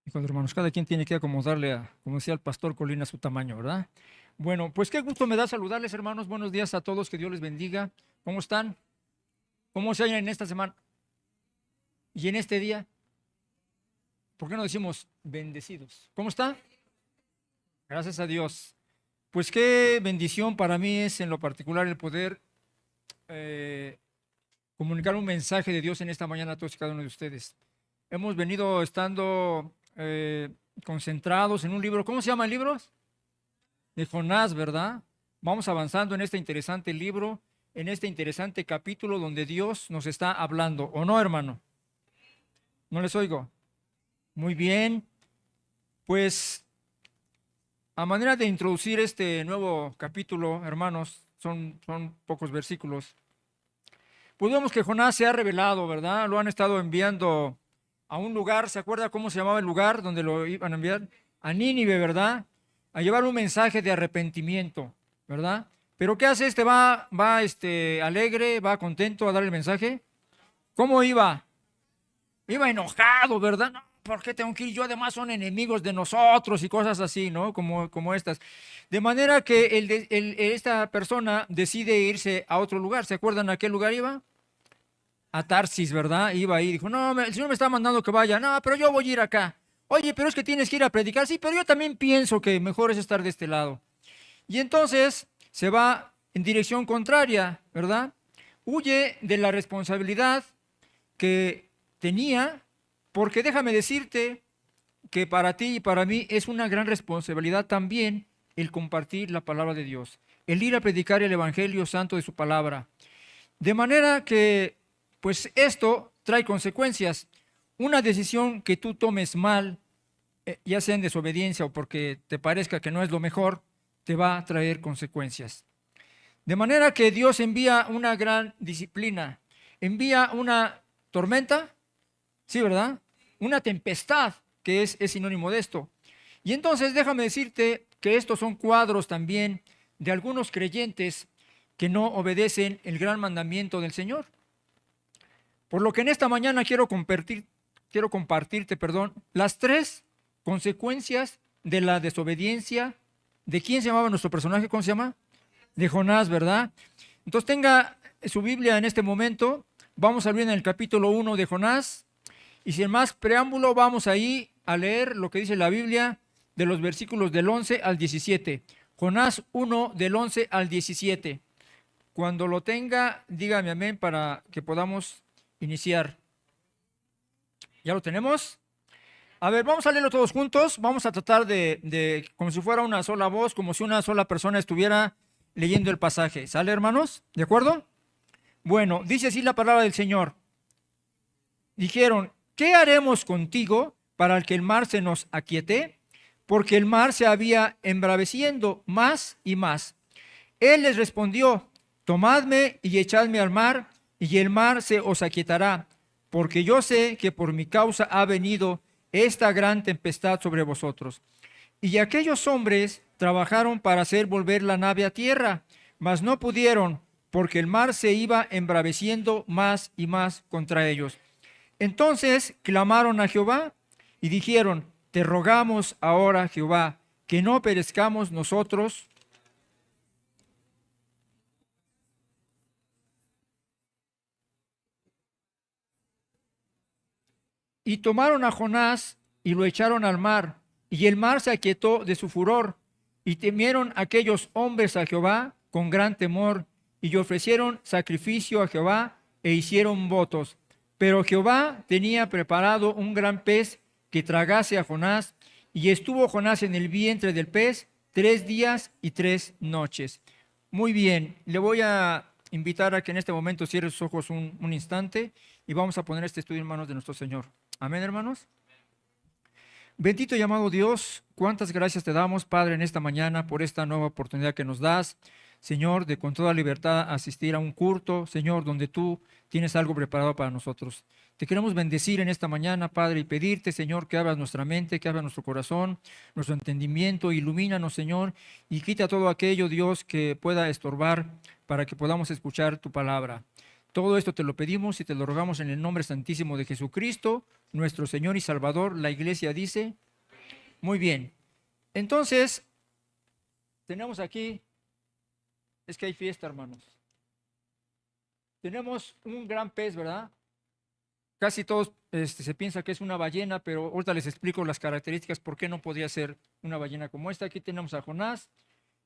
Híjole, hermanos, cada quien tiene que acomodarle a, como decía el pastor Colina, a su tamaño, ¿verdad? Bueno, pues qué gusto me da saludarles, hermanos. Buenos días a todos, que Dios les bendiga. ¿Cómo están? ¿Cómo se hallan en esta semana y en este día? ¿Por qué no decimos bendecidos? ¿Cómo está? Gracias a Dios. Pues qué bendición para mí es en lo particular el poder eh, comunicar un mensaje de Dios en esta mañana a todos y cada uno de ustedes. Hemos venido estando concentrados en un libro. ¿Cómo se llama el libro? De Jonás, ¿verdad? Vamos avanzando en este interesante libro, en este interesante capítulo donde Dios nos está hablando. ¿O no, hermano? ¿No les oigo? Muy bien. Pues a manera de introducir este nuevo capítulo, hermanos, son pocos versículos. Pues vemos que Jonás se ha revelado, ¿verdad? Lo han estado enviando a un lugar. ¿Se acuerda cómo se llamaba el lugar donde lo iban a enviar? A Nínive, ¿verdad? A llevar un mensaje de arrepentimiento, ¿verdad? Pero ¿qué hace este? Va alegre, va contento a dar el mensaje. ¿Cómo iba? Iba enojado, ¿verdad? No, ¿por qué tengo que ir yo? Además son enemigos de nosotros y cosas así, ¿no? Como estas. De manera que esta persona decide irse a otro lugar. ¿Se acuerdan a qué lugar iba? A Tarsis, ¿verdad? Iba ahí, dijo, no, el Señor me está mandando que vaya. No, pero yo voy a ir acá. Oye, pero es que tienes que ir a predicar. Sí, pero yo también pienso que mejor es estar de este lado. Y entonces se va en dirección contraria, ¿verdad? Huye de la responsabilidad que tenía, porque déjame decirte que para ti y para mí es una gran responsabilidad también el compartir la palabra de Dios, el ir a predicar el Evangelio santo de su palabra. De manera que, pues esto trae consecuencias. Una decisión que tú tomes mal, ya sea en desobediencia o porque te parezca que no es lo mejor, te va a traer consecuencias. De manera que Dios envía una gran disciplina, envía una tormenta, sí, ¿verdad? Una tempestad, que es sinónimo de esto. Y entonces déjame decirte que estos son cuadros también de algunos creyentes que no obedecen el gran mandamiento del Señor. Por lo que en esta mañana quiero compartirte, las tres consecuencias de la desobediencia. ¿De quién se llamaba nuestro personaje? ¿Cómo se llama? De Jonás, ¿verdad? Entonces tenga su Biblia en este momento. Vamos a abrir en el capítulo 1 de Jonás. Y sin más preámbulo, vamos ahí a leer lo que dice la Biblia de los versículos del 11 al 17. Jonás 1 del 11 al 17. Cuando lo tenga, dígame amén para que podamos iniciar. ¿Ya lo tenemos? A ver, vamos a leerlo todos juntos. Vamos a tratar como si fuera una sola voz, como si una sola persona estuviera leyendo el pasaje. ¿Sale, hermanos? ¿De acuerdo? Bueno, dice así la palabra del Señor. Dijeron, ¿qué haremos contigo para que el mar se nos aquiete? Porque el mar se había embraveciendo más y más. Él les respondió, tomadme y echadme al mar, y el mar se os aquietará, porque yo sé que por mi causa ha venido esta gran tempestad sobre vosotros. Y aquellos hombres trabajaron para hacer volver la nave a tierra, mas no pudieron, porque el mar se iba embraveciendo más y más contra ellos. Entonces clamaron a Jehová y dijeron, te rogamos ahora, Jehová, que no perezcamos nosotros. Y tomaron a Jonás y lo echaron al mar, y el mar se aquietó de su furor, y temieron aquellos hombres a Jehová con gran temor, y ofrecieron sacrificio a Jehová e hicieron votos. Pero Jehová tenía preparado un gran pez que tragase a Jonás, y estuvo Jonás en el vientre del pez 3 días y 3 noches. Muy bien, le voy a invitar a que en este momento cierre sus ojos un instante y vamos a poner este estudio en manos de nuestro Señor. Amén, hermanos. Bendito y amado Dios, cuántas gracias te damos, Padre, en esta mañana por esta nueva oportunidad que nos das, Señor, de con toda libertad asistir a un culto, Señor, donde tú tienes algo preparado para nosotros. Te queremos bendecir en esta mañana, Padre, y pedirte, Señor, que abras nuestra mente, que abras nuestro corazón, nuestro entendimiento, ilumínanos, Señor, y quita todo aquello, Dios, que pueda estorbar para que podamos escuchar tu palabra. Todo esto te lo pedimos y te lo rogamos en el nombre santísimo de Jesucristo, nuestro Señor y Salvador. La iglesia dice, muy bien. Entonces, tenemos aquí, es que hay fiesta, hermanos. Tenemos un gran pez, ¿verdad? Casi todos se piensa que es una ballena, pero ahorita les explico las características por qué no podía ser una ballena como esta. Aquí tenemos a Jonás.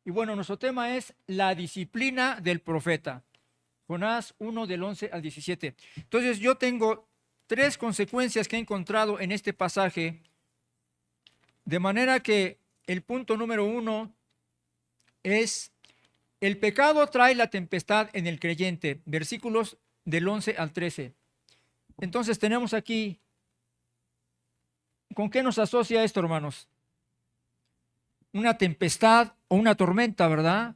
Y bueno, nuestro tema es la disciplina del profeta. Jonás 1 del 11 al 17. Entonces yo tengo 3 consecuencias que he encontrado en este pasaje, de manera que el punto número 1 es: el pecado trae la tempestad en el creyente, versículos del 11 al 13. Entonces tenemos aquí, ¿con qué nos asocia esto, hermanos? Una tempestad o una tormenta, ¿verdad?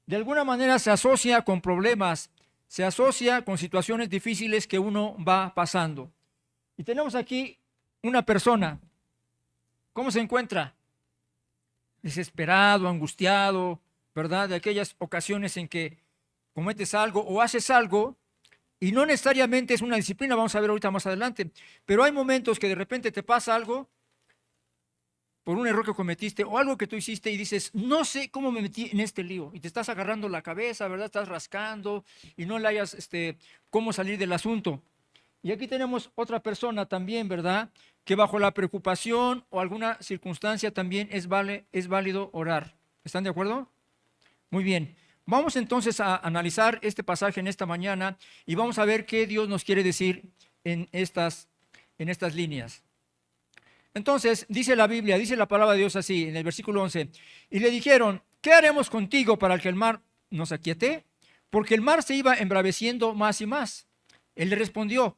De alguna manera se asocia con problemas, se asocia con situaciones difíciles que uno va pasando. Y tenemos aquí una persona. ¿Cómo se encuentra? Desesperado, angustiado, ¿verdad? De aquellas ocasiones en que cometes algo o haces algo y no necesariamente es una disciplina, vamos a ver ahorita más adelante, pero hay momentos que de repente te pasa algo por un error que cometiste o algo que tú hiciste y dices, no sé cómo me metí en este lío, y te estás agarrando la cabeza, ¿verdad? Estás rascando y no le hayas cómo salir del asunto. Y aquí tenemos otra persona también, ¿verdad? Que bajo la preocupación o alguna circunstancia también es válido orar. ¿Están de acuerdo? Muy bien. Vamos entonces a analizar este pasaje en esta mañana y vamos a ver qué Dios nos quiere decir en estas líneas. Entonces, dice la Biblia, dice la palabra de Dios así, en el versículo 11, y le dijeron, ¿qué haremos contigo para que el mar nos aquiete? Porque el mar se iba embraveciendo más y más. Él le respondió,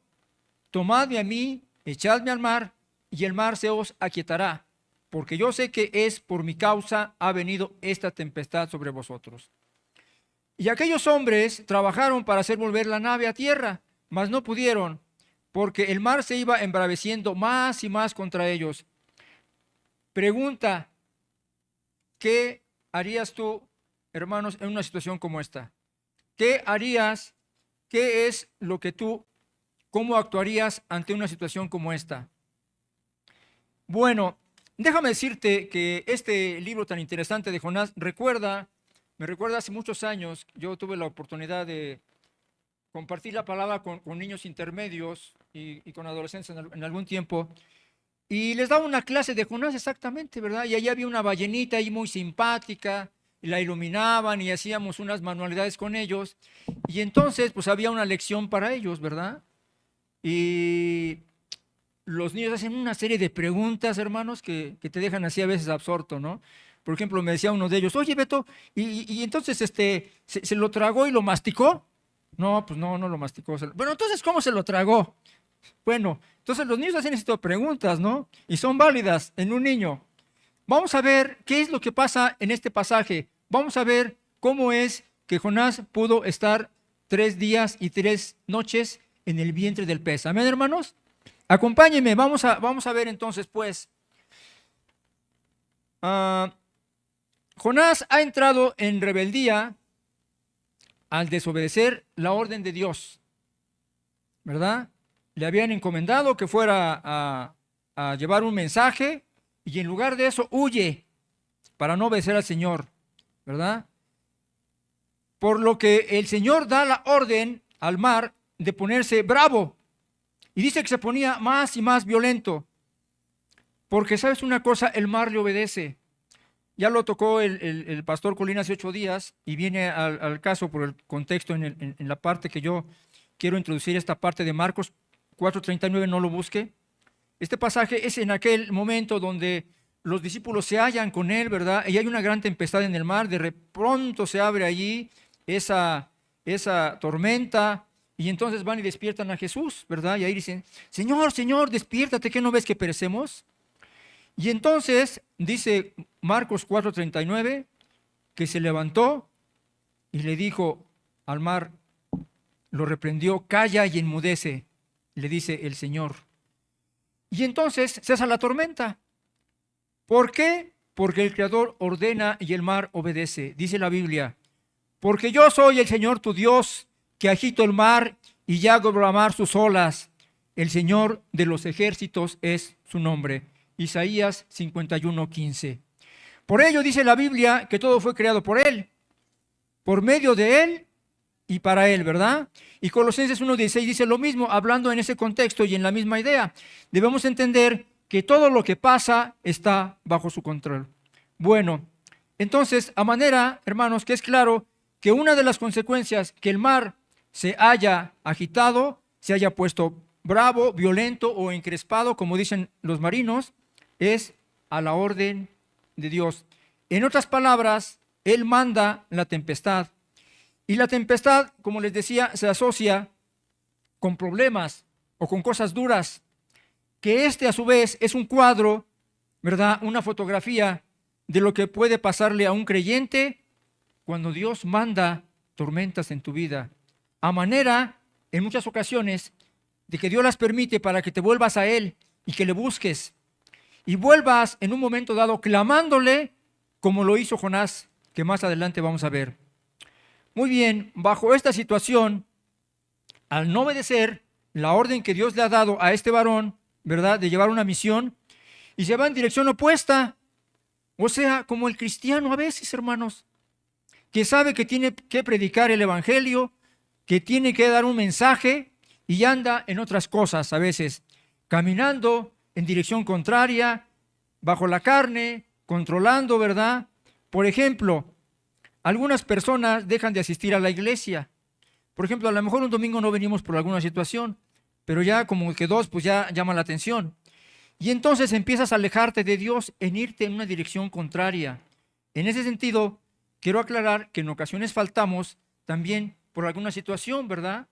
tomadme a mí, echadme al mar, y el mar se os aquietará, porque yo sé que es por mi causa ha venido esta tempestad sobre vosotros. Y aquellos hombres trabajaron para hacer volver la nave a tierra, mas no pudieron, porque el mar se iba embraveciendo más y más contra ellos. Pregunta, ¿qué harías tú, hermanos, en una situación como esta? ¿Qué harías? ¿Qué es lo que tú, cómo actuarías ante una situación como esta? Bueno, déjame decirte que este libro tan interesante de Jonás me recuerda hace muchos años. Yo tuve la oportunidad de compartir la palabra con niños intermedios y con adolescentes en algún tiempo, y les daba una clase de Jonás exactamente, ¿verdad? Y allí había una ballenita ahí muy simpática, y la iluminaban y hacíamos unas manualidades con ellos, y entonces pues había una lección para ellos, ¿verdad? Y los niños hacen una serie de preguntas, hermanos, que te dejan así a veces absorto, ¿no? Por ejemplo, me decía uno de ellos, oye, Beto, y entonces ¿se lo tragó y lo masticó? No, pues no lo masticó. Bueno, entonces, ¿cómo se lo tragó? Bueno, entonces los niños hacen este tipo de preguntas, ¿no? Y son válidas en un niño. Vamos a ver qué es lo que pasa en este pasaje. Vamos a ver cómo es que Jonás pudo estar 3 días y 3 noches en el vientre del pez. ¿Amén, hermanos? Acompáñenme, vamos a ver entonces, pues. Jonás ha entrado en rebeldía al desobedecer la orden de Dios, ¿verdad? Le habían encomendado que fuera a llevar un mensaje y en lugar de eso huye para no obedecer al Señor, ¿verdad? Por lo que el Señor da la orden al mar de ponerse bravo y dice que se ponía más y más violento, porque sabes una cosa, el mar le obedece. Ya lo tocó el pastor Colín hace 8 días y viene al caso por el contexto en la parte que yo quiero introducir, esta parte de Marcos 4:39, no lo busque. Este pasaje es en aquel momento donde los discípulos se hallan con él, ¿verdad? Y hay una gran tempestad en el mar, de pronto se abre allí esa tormenta y entonces van y despiertan a Jesús, ¿verdad? Y ahí dicen, Señor, Señor, despiértate, ¿qué no ves que perecemos? Y entonces dice Marcos 4:39 que se levantó y le dijo al mar, lo reprendió, calla y enmudece, le dice el Señor. Y entonces cesa la tormenta. ¿Por qué? Porque el Creador ordena y el mar obedece. Dice la Biblia, porque yo soy el Señor tu Dios, que agito el mar y ya hago bramar sus olas. El Señor de los ejércitos es su nombre. Isaías 51:15. Por ello dice la Biblia que todo fue creado por Él, por medio de Él y para Él, ¿verdad? Y Colosenses 1:16 dice lo mismo, hablando en ese contexto y en la misma idea. Debemos entender que todo lo que pasa está bajo su control. Bueno, entonces, a manera, hermanos, que es claro que una de las consecuencias que el mar se haya agitado, se haya puesto bravo, violento o encrespado, como dicen los marinos, es a la orden de Dios. En otras palabras, Él manda la tempestad. Y la tempestad, como les decía, se asocia con problemas o con cosas duras, que a su vez es un cuadro, ¿verdad? Una fotografía de lo que puede pasarle a un creyente cuando Dios manda tormentas en tu vida. A manera, en muchas ocasiones, de que Dios las permite para que te vuelvas a Él y que le busques. Y vuelvas en un momento dado clamándole como lo hizo Jonás, que más adelante vamos a ver. Muy bien, bajo esta situación, al no obedecer la orden que Dios le ha dado a este varón, ¿verdad?, de llevar una misión, y se va en dirección opuesta. O sea, como el cristiano a veces, hermanos, que sabe que tiene que predicar el evangelio, que tiene que dar un mensaje y anda en otras cosas a veces, caminando en dirección contraria, bajo la carne, controlando, ¿verdad? Por ejemplo, algunas personas dejan de asistir a la iglesia. Por ejemplo, a lo mejor un domingo no venimos por alguna situación, pero ya como que dos, pues ya llama la atención. Y entonces empiezas a alejarte de Dios en irte en una dirección contraria. En ese sentido, quiero aclarar que en ocasiones faltamos también por alguna situación, ¿verdad?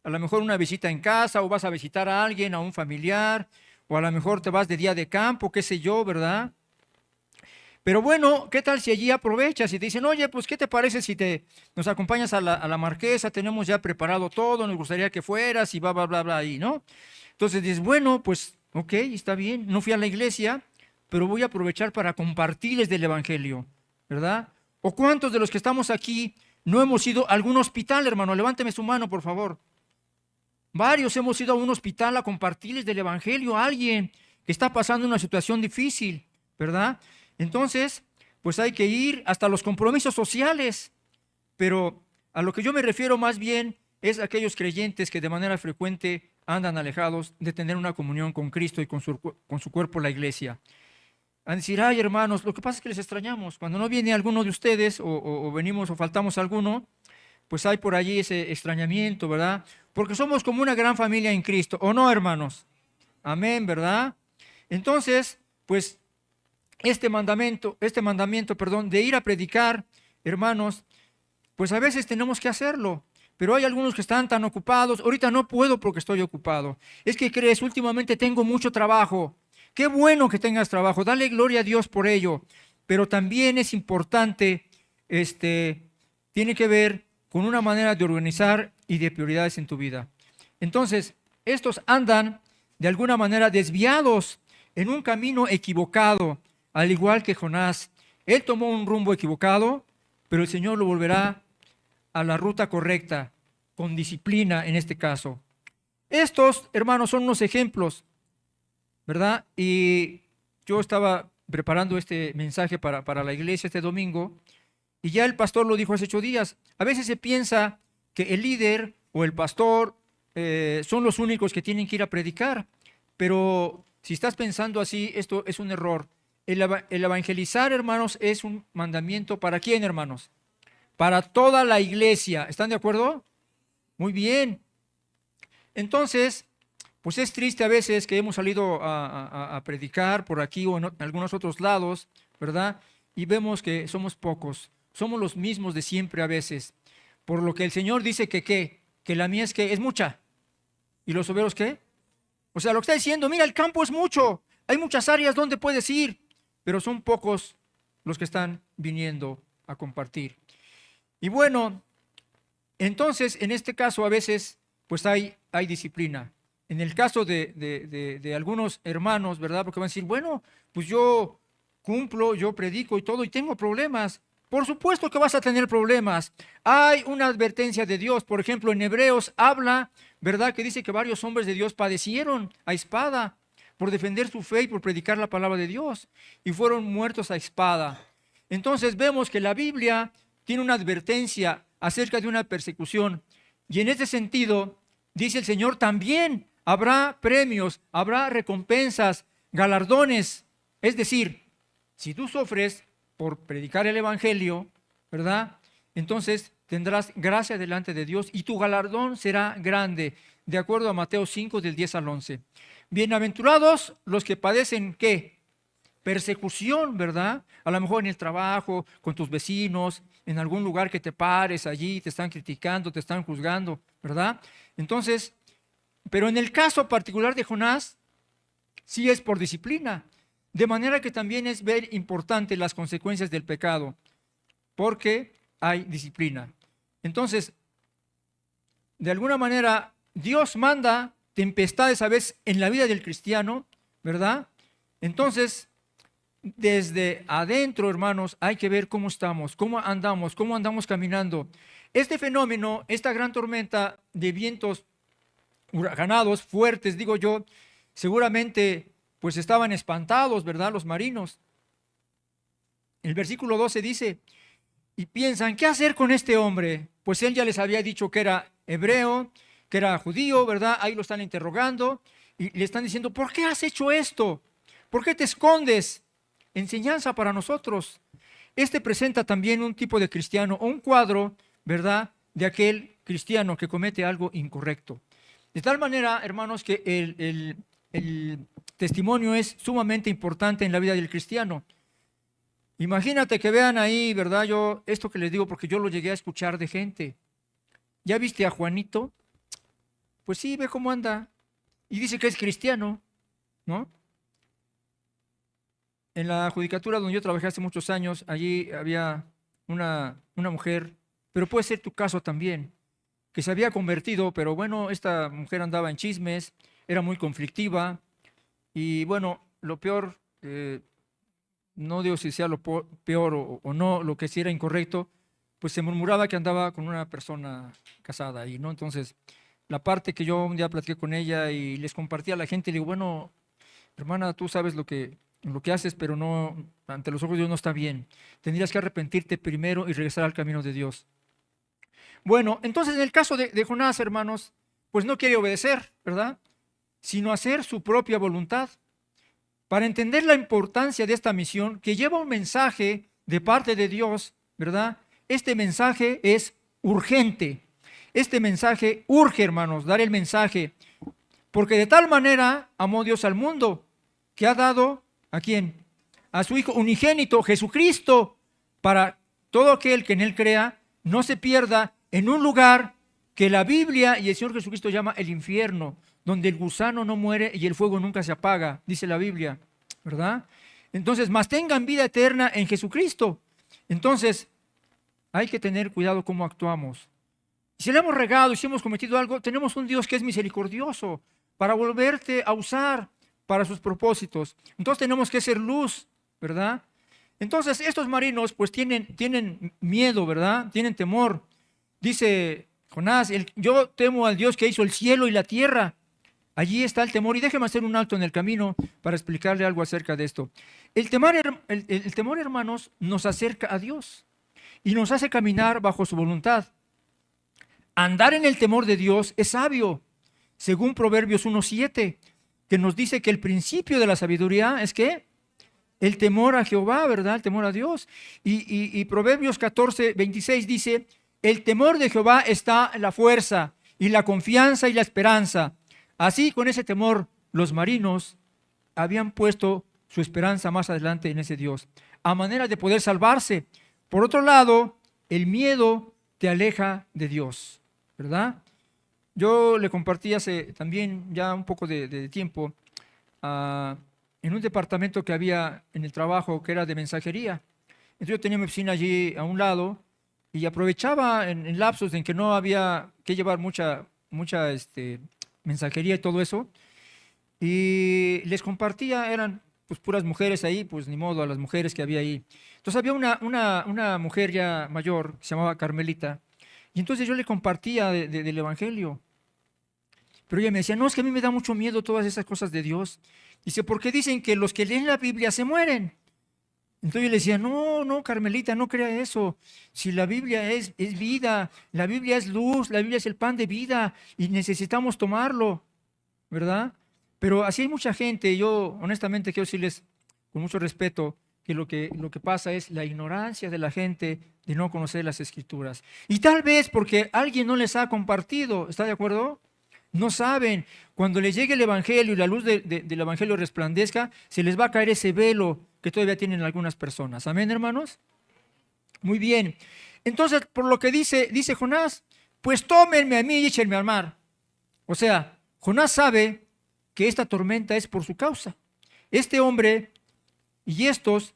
A lo mejor una visita en casa, o vas a visitar a alguien, a un familiar, o a lo mejor te vas de día de campo, qué sé yo, ¿verdad? Pero bueno, ¿qué tal si allí aprovechas y te dicen, oye, pues ¿qué te parece si nos acompañas a la Marquesa? Tenemos ya preparado todo, nos gustaría que fueras y bla, bla, bla, bla, y ¿no? Entonces dices, bueno, pues ok, está bien, no fui a la iglesia, pero voy a aprovechar para compartirles del evangelio, ¿verdad? ¿O cuántos de los que estamos aquí no hemos ido a algún hospital, hermano? Levánteme su mano, por favor. Varios hemos ido a un hospital a compartirles del evangelio a alguien que está pasando una situación difícil, ¿verdad? Entonces, pues hay que ir hasta los compromisos sociales, pero a lo que yo me refiero más bien es a aquellos creyentes que de manera frecuente andan alejados de tener una comunión con Cristo y con su cuerpo, la iglesia. A decir, ay hermanos, lo que pasa es que les extrañamos. Cuando no viene alguno de ustedes o venimos o faltamos a alguno, pues hay por allí ese extrañamiento, ¿verdad? Porque somos como una gran familia en Cristo, ¿o no, hermanos? Amén, ¿verdad? Entonces, pues este mandamiento, de ir a predicar, hermanos, pues a veces tenemos que hacerlo, pero hay algunos que están tan ocupados, ahorita no puedo porque estoy ocupado. Es que crees, últimamente tengo mucho trabajo. Qué bueno que tengas trabajo, dale gloria a Dios por ello, pero también es importante, tiene que ver con una manera de organizar y de prioridades en tu vida. Entonces, estos andan de alguna manera desviados en un camino equivocado, al igual que Jonás. Él tomó un rumbo equivocado, pero el Señor lo volverá a la ruta correcta, con disciplina en este caso. Estos, hermanos, son unos ejemplos, ¿verdad? Y yo estaba preparando este mensaje para la iglesia este domingo, y ya el pastor lo dijo hace 8 días. A veces se piensa que el líder o el pastor son los únicos que tienen que ir a predicar, pero si estás pensando así, esto es un error. El evangelizar, hermanos, es un mandamiento ¿para quién, hermanos? Para toda la iglesia. ¿Están de acuerdo? Muy bien. Entonces, pues es triste a veces que hemos salido a predicar por aquí o en algunos otros lados, ¿verdad? Y vemos que somos pocos. Somos los mismos de siempre a veces. Por lo que el Señor dice que la mies que es mucha. ¿Y los obreros qué? O sea, lo que está diciendo, mira, el campo es mucho. Hay muchas áreas donde puedes ir, pero son pocos los que están viniendo a compartir. Y bueno, entonces, en este caso a veces, pues hay disciplina. En el caso de algunos hermanos, ¿verdad? Porque van a decir, bueno, pues yo cumplo, yo predico y todo, y tengo problemas. Por supuesto que vas a tener problemas. Hay una advertencia de Dios. Por ejemplo, en Hebreos habla, ¿verdad? Que dice que varios hombres de Dios padecieron a espada por defender su fe y por predicar la palabra de Dios, y fueron muertos a espada. Entonces vemos que la Biblia tiene una advertencia acerca de una persecución. Y en este sentido, dice el Señor, también habrá premios, habrá recompensas, galardones. Es decir, si tú sufres por predicar el Evangelio, ¿verdad? Entonces tendrás gracia delante de Dios y tu galardón será grande, de acuerdo a Mateo 5, del 10 al 11. Bienaventurados los que padecen, ¿qué? Persecución, ¿verdad? A lo mejor en el trabajo, con tus vecinos, en algún lugar que te pares allí, te están criticando, te están juzgando, ¿verdad? Entonces, pero en el caso particular de Jonás, sí es por disciplina, de manera que también es ver importante las consecuencias del pecado, porque hay disciplina. Entonces, de alguna manera, Dios manda tempestades a veces en la vida del cristiano, ¿verdad? Entonces, desde adentro, hermanos, hay que ver cómo estamos, cómo andamos caminando. Este fenómeno, esta gran tormenta de vientos huracanados, fuertes, digo yo, seguramente pues estaban espantados, ¿verdad? Los marinos. El versículo 12 dice, y piensan, ¿qué hacer con este hombre? Pues él ya les había dicho que era hebreo, que era judío, ¿verdad? Ahí lo están interrogando y le están diciendo, ¿por qué has hecho esto? ¿Por qué te escondes? Enseñanza para nosotros. Este presenta también un tipo de cristiano o un cuadro, ¿verdad?, de aquel cristiano que comete algo incorrecto. De tal manera, hermanos, que el testimonio es sumamente importante en la vida del cristiano. Imagínate que vean ahí, ¿verdad? Yo, esto que les digo porque yo lo llegué a escuchar de gente. ¿Ya viste a Juanito? Pues sí, ve cómo anda. Y dice que es cristiano, ¿no? En la judicatura donde yo trabajé hace muchos años, allí había una mujer, pero puede ser tu caso también, que se había convertido, pero bueno, esta mujer andaba en chismes, era muy conflictiva, y bueno, lo peor, no digo si sea lo peor o no, lo que sí era incorrecto, pues se murmuraba que andaba con una persona casada ahí, ¿no? Entonces, la parte que yo un día platiqué con ella y les compartí a la gente, le digo, bueno, hermana, tú sabes lo que haces, pero no, ante los ojos de Dios no está bien. Tendrías que arrepentirte primero y regresar al camino de Dios. Bueno, entonces en el caso de Jonás, hermanos, pues no quiere obedecer, ¿verdad? Sino hacer su propia voluntad. Para entender la importancia de esta misión, que lleva un mensaje de parte de Dios, ¿verdad? Este mensaje es urgente. Este mensaje urge, hermanos, dar el mensaje. Porque de tal manera amó Dios al mundo, que ha dado, ¿a quién? A su Hijo unigénito, Jesucristo, para todo aquel que en Él crea, no se pierda en un lugar que la Biblia y el Señor Jesucristo llama el infierno, donde el gusano no muere y el fuego nunca se apaga, dice la Biblia, ¿verdad? Entonces, más tengan vida eterna en Jesucristo. Entonces, hay que tener cuidado cómo actuamos. Si le hemos regado y si hemos cometido algo, tenemos un Dios que es misericordioso para volverte a usar para sus propósitos. Entonces tenemos que ser luz, ¿verdad? Entonces estos marinos pues tienen miedo, ¿verdad? Tienen temor. Dice Jonás, yo temo al Dios que hizo el cielo y la tierra. Allí está el temor y déjeme hacer un alto en el camino para explicarle algo acerca de esto. El temor, hermanos, nos acerca a Dios y nos hace caminar bajo su voluntad. Andar en el temor de Dios es sabio, según Proverbios 1:7, que nos dice que el principio de la sabiduría es ¿qué? El temor a Jehová, ¿verdad? El temor a Dios. Y Proverbios 14:26 dice, el temor de Jehová está en la fuerza y la confianza y la esperanza. Así, con ese temor, los marinos habían puesto su esperanza más adelante en ese Dios, a manera de poder salvarse. Por otro lado, el miedo te aleja de Dios, ¿verdad? Yo le compartí hace también ya un poco de tiempo en un departamento que había en el trabajo que era de mensajería. Entonces yo tenía mi oficina allí a un lado y aprovechaba en lapsos en que no había que llevar mucha mensajería y todo eso. Y les compartía, eran pues puras mujeres ahí, pues ni modo, a las mujeres que había ahí. Entonces había una mujer ya mayor que se llamaba Carmelita, y entonces yo le compartía del Evangelio. Pero ella me decía, no, es que a mí me da mucho miedo todas esas cosas de Dios. Dice, porque dicen que los que leen la Biblia se mueren. Entonces yo le decía, no, no, Carmelita, no crea eso. Si la Biblia es vida, la Biblia es luz, la Biblia es el pan de vida y necesitamos tomarlo, ¿verdad? Pero así hay mucha gente, yo honestamente quiero decirles con mucho respeto que lo que pasa es la ignorancia de la gente de no conocer las Escrituras. Y tal vez porque alguien no les ha compartido, ¿está de acuerdo? No saben, cuando les llegue el Evangelio y la luz del Evangelio resplandezca, se les va a caer ese velo que todavía tienen algunas personas. ¿Amén, hermanos? Muy bien. Entonces, por lo que dice Jonás, pues tómenme a mí y échenme al mar. O sea, Jonás sabe que esta tormenta es por su causa. Este hombre y estos,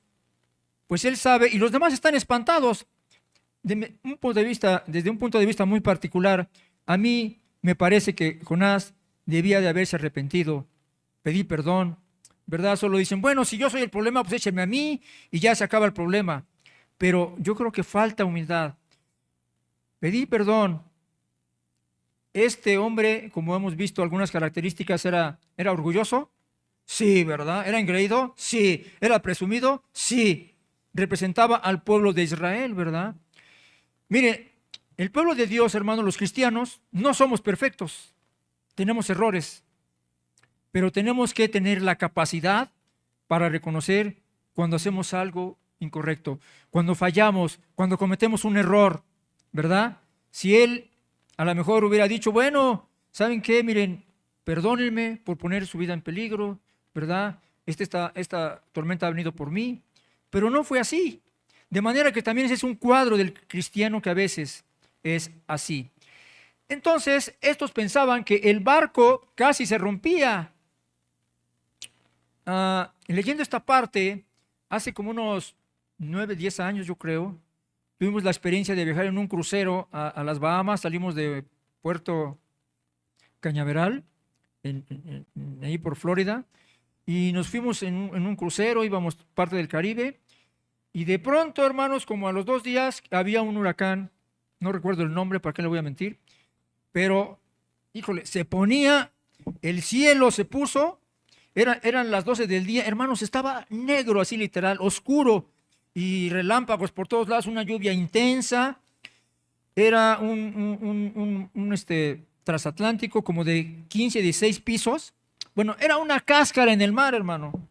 pues él sabe, y los demás están espantados. Desde un punto de vista muy particular, a mí me parece que Jonás debía de haberse arrepentido, pedir perdón, ¿verdad? Solo dicen, bueno, si yo soy el problema, pues échenme a mí y ya se acaba el problema. Pero yo creo que falta humildad. Pedir perdón. Este hombre, como hemos visto algunas características, ¿era orgulloso? Sí, ¿verdad? ¿Era engreído? Sí. ¿Era presumido? Sí. Representaba al pueblo de Israel, ¿verdad? Mire, el pueblo de Dios, hermanos, los cristianos, no somos perfectos. Tenemos errores, pero tenemos que tener la capacidad para reconocer cuando hacemos algo incorrecto, cuando fallamos, cuando cometemos un error, ¿verdad? Si él a lo mejor hubiera dicho, bueno, ¿saben qué? Miren, perdónenme por poner su vida en peligro, ¿verdad? Esta tormenta ha venido por mí, pero no fue así. De manera que también ese es un cuadro del cristiano que a veces es así. Entonces, estos pensaban que el barco casi se rompía. Leyendo esta parte, hace como unos 9, 10 años, yo creo, tuvimos la experiencia de viajar en un crucero a las Bahamas. Salimos de Puerto Cañaveral, ahí por Florida, y nos fuimos en un crucero, íbamos parte del Caribe, y de pronto, hermanos, como a los 2 días, había un huracán, no recuerdo el nombre, ¿para qué le voy a mentir? Pero, híjole, el cielo se puso, eran las 12 del día, hermanos, estaba negro, así literal, oscuro, y relámpagos por todos lados, una lluvia intensa. Era un transatlántico como de 15, 16 pisos. Bueno, era una cáscara en el mar, hermano.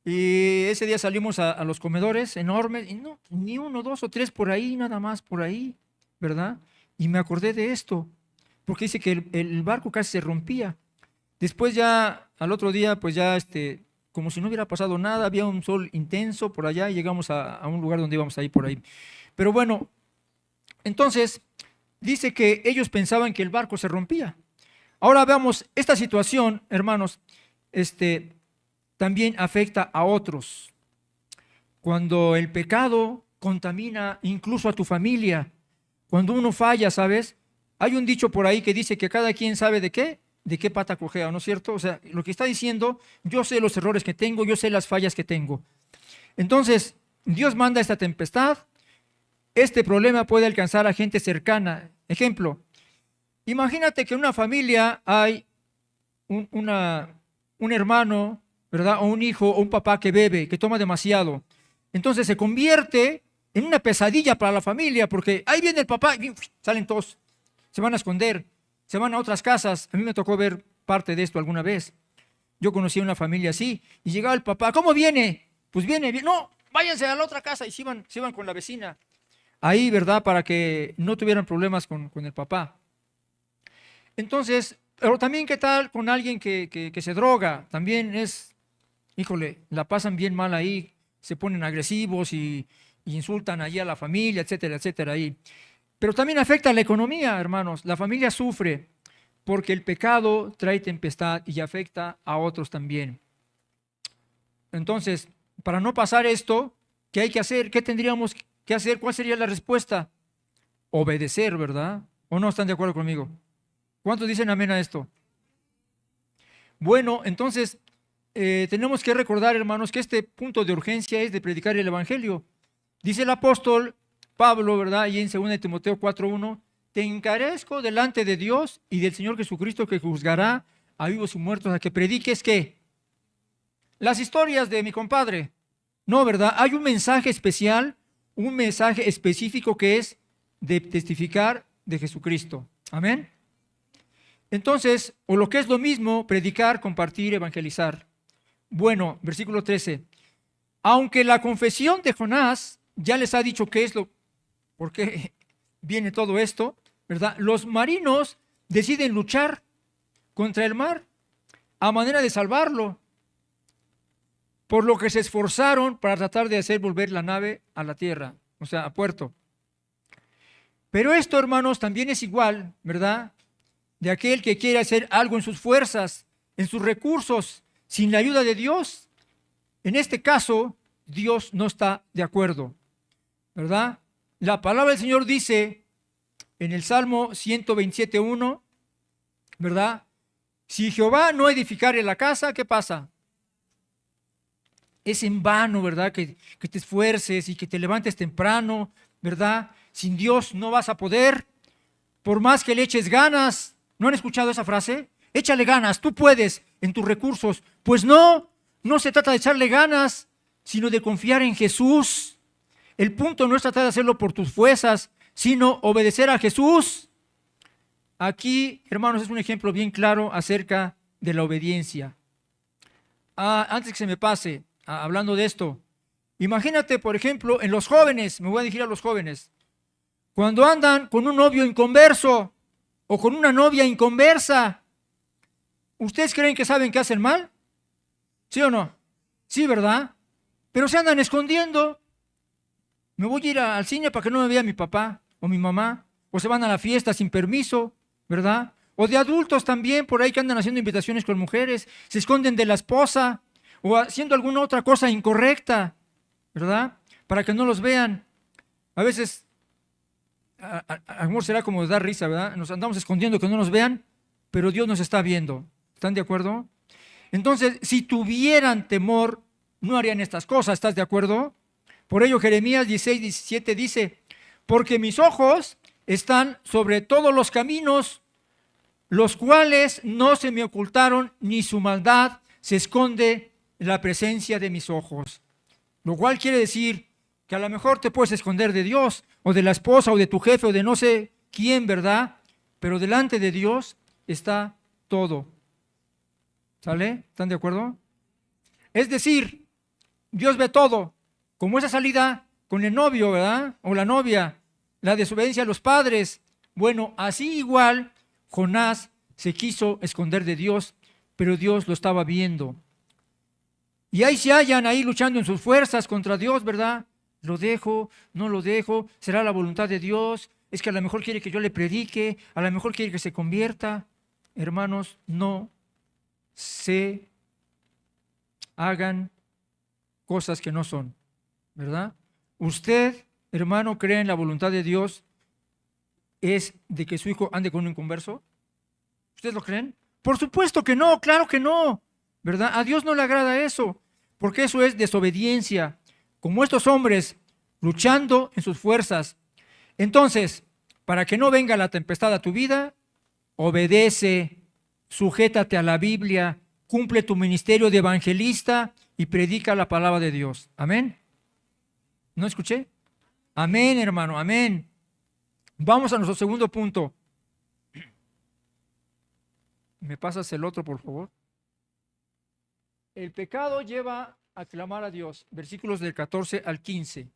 Y ese día salimos a los comedores enormes, y no, ni 1, 2 o 3 por ahí, nada más por ahí, ¿verdad? Y me acordé de esto, porque dice que el barco casi se rompía. Después ya, al otro día, pues ya como si no hubiera pasado nada, había un sol intenso por allá y llegamos a un lugar donde íbamos a ir por ahí. Pero bueno, entonces dice que ellos pensaban que el barco se rompía. Ahora veamos, esta situación, hermanos, también afecta a otros. Cuando el pecado contamina incluso a tu familia, cuando uno falla, ¿sabes? Hay un dicho por ahí que dice que cada quien sabe de qué pata cojea, ¿no es cierto? O sea, lo que está diciendo, yo sé los errores que tengo, yo sé las fallas que tengo. Entonces, Dios manda esta tempestad. Este problema puede alcanzar a gente cercana. Ejemplo, imagínate que en una familia hay un hermano, ¿verdad? O un hijo o un papá que bebe, que toma demasiado. Entonces se convierte en una pesadilla para la familia, porque ahí viene el papá y salen todos, se van a esconder, se van a otras casas. A mí me tocó ver parte de esto alguna vez. Yo conocí a una familia así y llegaba el papá, ¿cómo viene? Pues viene bien. No, váyanse a la otra casa, y se iban con la vecina. Ahí, ¿verdad? Para que no tuvieran problemas con el papá. Entonces, pero también, ¿qué tal con alguien que se droga? También híjole, la pasan bien mal ahí, se ponen agresivos y insultan allí a la familia, etcétera, etcétera ahí. Pero también afecta a la economía, hermanos. La familia sufre porque el pecado trae tempestad y afecta a otros también. Entonces, para no pasar esto, ¿qué hay que hacer? ¿Qué tendríamos que hacer? ¿Cuál sería la respuesta? Obedecer, ¿verdad? ¿O no están de acuerdo conmigo? ¿Cuántos dicen amén a esto? Bueno, entonces, tenemos que recordar, hermanos, que este punto de urgencia es de predicar el Evangelio. Dice el apóstol Pablo, ¿verdad? Y en 2 Timoteo 4:1, te encarezco delante de Dios y del Señor Jesucristo, que juzgará a vivos y muertos, a que prediques ¿qué? Las historias de mi compadre. No, ¿verdad? Hay un mensaje especial, un mensaje específico que es de testificar de Jesucristo. Amén. Entonces, o lo que es lo mismo, predicar, compartir, evangelizar. Bueno, versículo 13. Aunque la confesión de Jonás ya les ha dicho qué es lo, por qué viene todo esto, ¿verdad? Los marinos deciden luchar contra el mar a manera de salvarlo, por lo que se esforzaron para tratar de hacer volver la nave a la tierra, o sea, a puerto. Pero esto, hermanos, también es igual, ¿verdad? De aquel que quiere hacer algo en sus fuerzas, en sus recursos, sin la ayuda de Dios. En este caso, Dios no está de acuerdo, ¿verdad? La palabra del Señor dice en el Salmo 127:1, ¿verdad? Si Jehová no edificare la casa, ¿qué pasa? Es en vano, ¿verdad? Que te esfuerces y que te levantes temprano, ¿verdad? Sin Dios no vas a poder, por más que le eches ganas. ¿No han escuchado esa frase? Échale ganas, tú puedes en tus recursos. Pues no se trata de echarle ganas, sino de confiar en Jesús. El punto no es tratar de hacerlo por tus fuerzas, sino obedecer a Jesús. Aquí, hermanos, es un ejemplo bien claro acerca de la obediencia. Antes que se me pase, hablando de esto, imagínate, por ejemplo, en los jóvenes, me voy a dirigir a los jóvenes, cuando andan con un novio inconverso o con una novia inconversa, ¿ustedes creen que saben que hacen mal? ¿Sí o no? Sí, ¿verdad? Pero se andan escondiendo. Me voy a ir al cine para que no me vea mi papá o mi mamá, o se van a la fiesta sin permiso, ¿verdad? O de adultos también, por ahí que andan haciendo invitaciones con mujeres, se esconden de la esposa o haciendo alguna otra cosa incorrecta, ¿verdad? Para que no los vean. A veces, amor, será como dar risa, ¿verdad? Nos andamos escondiendo que no nos vean, pero Dios nos está viendo. ¿Están de acuerdo? Entonces, si tuvieran temor, no harían estas cosas, ¿estás de acuerdo? Por ello, Jeremías 16:17 dice, porque mis ojos están sobre todos los caminos, los cuales no se me ocultaron, ni su maldad se esconde en la presencia de mis ojos. Lo cual quiere decir que a lo mejor te puedes esconder de Dios, o de la esposa, o de tu jefe, o de no sé quién, ¿verdad? Pero delante de Dios está todo. ¿Sale? ¿Están de acuerdo? Es decir, Dios ve todo. Como esa salida con el novio, ¿verdad? O la novia, la desobediencia a los padres. Bueno, así igual Jonás se quiso esconder de Dios, pero Dios lo estaba viendo. Y ahí se hallan ahí luchando en sus fuerzas contra Dios, ¿verdad? Lo dejo, no lo dejo, será la voluntad de Dios. Es que a lo mejor quiere que yo le predique, a lo mejor quiere que se convierta. Hermanos, no se hagan cosas que no son, ¿verdad? Usted, hermano, cree en la voluntad de Dios es de que su hijo ande con un inconverso. ¿Ustedes lo creen? Por supuesto que no, claro que no, ¿verdad? A Dios no le agrada eso, porque eso es desobediencia, como estos hombres luchando en sus fuerzas. Entonces, para que no venga la tempestad a tu vida, obedece, sujétate a la Biblia, cumple tu ministerio de evangelista y predica la palabra de Dios. Amén. ¿No escuché? Amén, hermano, amén. Vamos a nuestro segundo punto. ¿Me pasas el otro, por favor? El pecado lleva a clamar a Dios. Versículos del 14 al 15.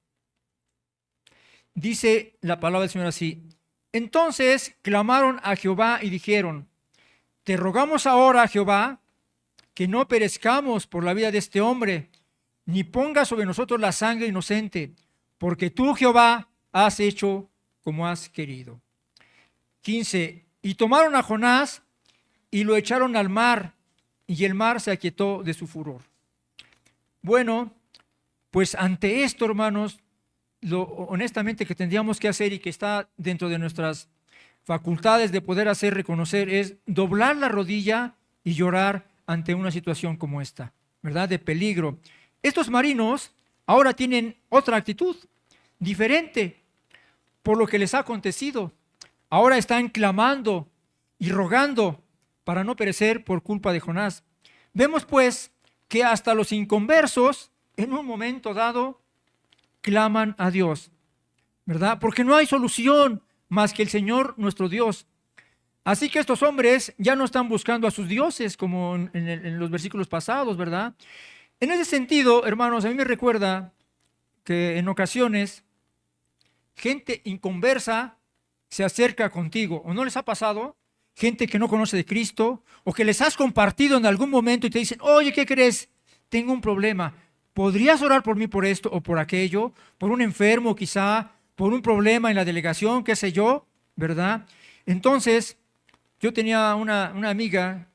Dice la palabra del Señor así. Entonces clamaron a Jehová y dijeron, te rogamos ahora, Jehová, que no perezcamos por la vida de este hombre, ni pongas sobre nosotros la sangre inocente, porque tú, Jehová, has hecho como has querido. 15. Y tomaron a Jonás y lo echaron al mar, y el mar se aquietó de su furor. Bueno, pues ante esto, hermanos, lo honestamente que tendríamos que hacer y que está dentro de nuestras facultades de poder hacer reconocer es doblar la rodilla y llorar ante una situación como esta. ¿verdad? De peligro. Estos marinos ahora tienen otra actitud, diferente, por lo que les ha acontecido. Ahora están clamando y rogando para no perecer por culpa de Jonás. Vemos pues que hasta los inconversos en un momento dado claman a Dios, ¿verdad? Porque no hay solución más que el Señor nuestro Dios. Así que estos hombres ya no están buscando a sus dioses como en los versículos pasados, ¿verdad? En ese sentido, hermanos, a mí me recuerda que en ocasiones gente inconversa se acerca contigo, ¿o no les ha pasado? Gente que no conoce de Cristo, o que les has compartido en algún momento y te dicen, oye, ¿qué crees? Tengo un problema. ¿Podrías orar por mí por esto o por aquello? ¿Por un enfermo quizá? ¿Por un problema en la delegación? ¿Qué sé yo? ¿Verdad? Entonces, yo tenía una amiga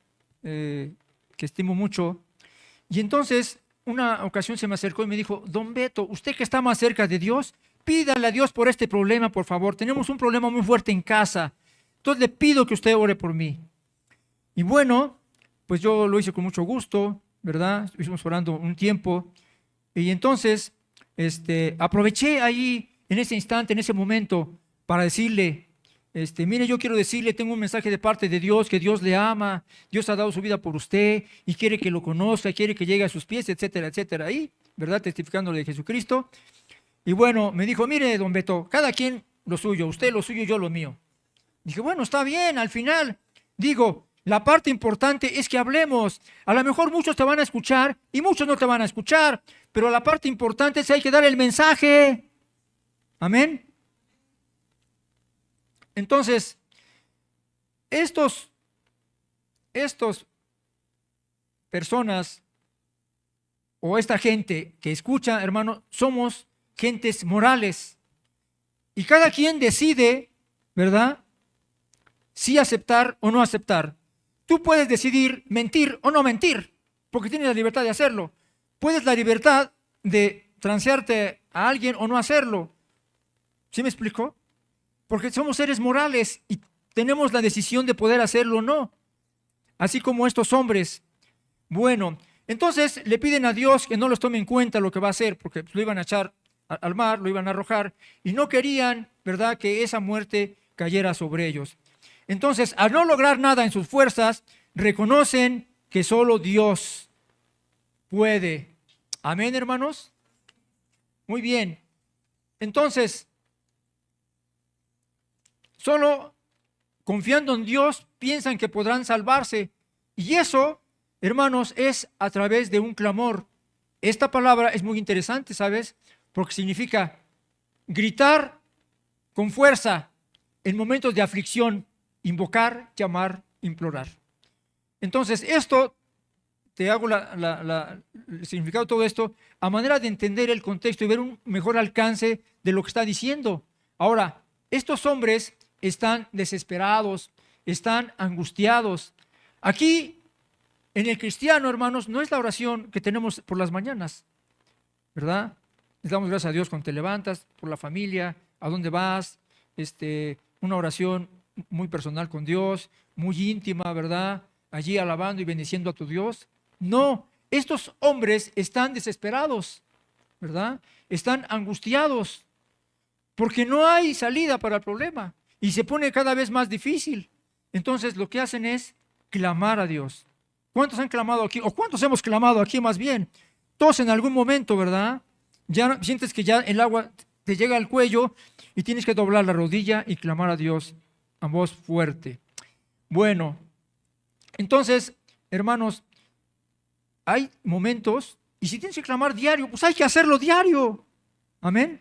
que estimo mucho, y entonces una ocasión se me acercó y me dijo, don Beto, usted que está más cerca de Dios, pídale a Dios por este problema, por favor. Tenemos un problema muy fuerte en casa. Entonces le pido que usted ore por mí. Y bueno, pues yo lo hice con mucho gusto, ¿verdad? Estuvimos orando un tiempo. Y entonces aproveché ahí en ese instante, en ese momento, para decirle, mire, yo quiero decirle, tengo un mensaje de parte de Dios, que Dios le ama, Dios ha dado su vida por usted y quiere que lo conozca, quiere que llegue a sus pies, etcétera, etcétera. Ahí, ¿verdad? Testificándole de Jesucristo. Y bueno, me dijo, mire, don Beto, cada quien lo suyo, usted lo suyo, yo lo mío. Dije, bueno, está bien, al final, digo, la parte importante es que hablemos. A lo mejor muchos te van a escuchar y muchos no te van a escuchar, pero la parte importante es que hay que dar el mensaje. Amén. Entonces, estos personas o esta gente que escucha, hermano, somos gentes morales. Y cada quien decide, ¿verdad?, si aceptar o no aceptar. Tú puedes decidir mentir o no mentir, porque tienes la libertad de hacerlo. Puedes la libertad de transearte a alguien o no hacerlo. ¿Sí me explico? Porque somos seres morales y tenemos la decisión de poder hacerlo o no. Así como estos hombres. Bueno, entonces le piden a Dios que no los tome en cuenta lo que va a hacer, porque lo iban a echar al mar, lo iban a arrojar, y no querían, ¿verdad?, que esa muerte cayera sobre ellos. Entonces, al no lograr nada en sus fuerzas, reconocen que solo Dios puede. Amén, hermanos. Muy bien. Entonces, solo confiando en Dios piensan que podrán salvarse. Y eso, hermanos, es a través de un clamor. Esta palabra es muy interesante, ¿sabes? Porque significa gritar con fuerza en momentos de aflicción, invocar, llamar, implorar. Entonces, esto, te hago el significado de todo esto, a manera de entender el contexto y ver un mejor alcance de lo que está diciendo. Ahora, estos hombres están desesperados, están angustiados. Aquí, en el cristiano, hermanos, no es la oración que tenemos por las mañanas, ¿verdad? Les damos gracias a Dios cuando te levantas, por la familia, a dónde vas, una oración muy personal con Dios, muy íntima, ¿verdad? Allí alabando y bendiciendo a tu Dios. No, estos hombres están desesperados, ¿verdad? Están angustiados porque no hay salida para el problema y se pone cada vez más difícil. Entonces lo que hacen es clamar a Dios. ¿Cuántos han clamado aquí? ¿O cuántos hemos clamado aquí más bien? Todos en algún momento, ¿verdad? Ya sientes que ya el agua te llega al cuello y tienes que doblar la rodilla y clamar a Dios a voz fuerte. Bueno, entonces, hermanos, hay momentos, y si tienes que clamar diario, pues hay que hacerlo diario. Amén.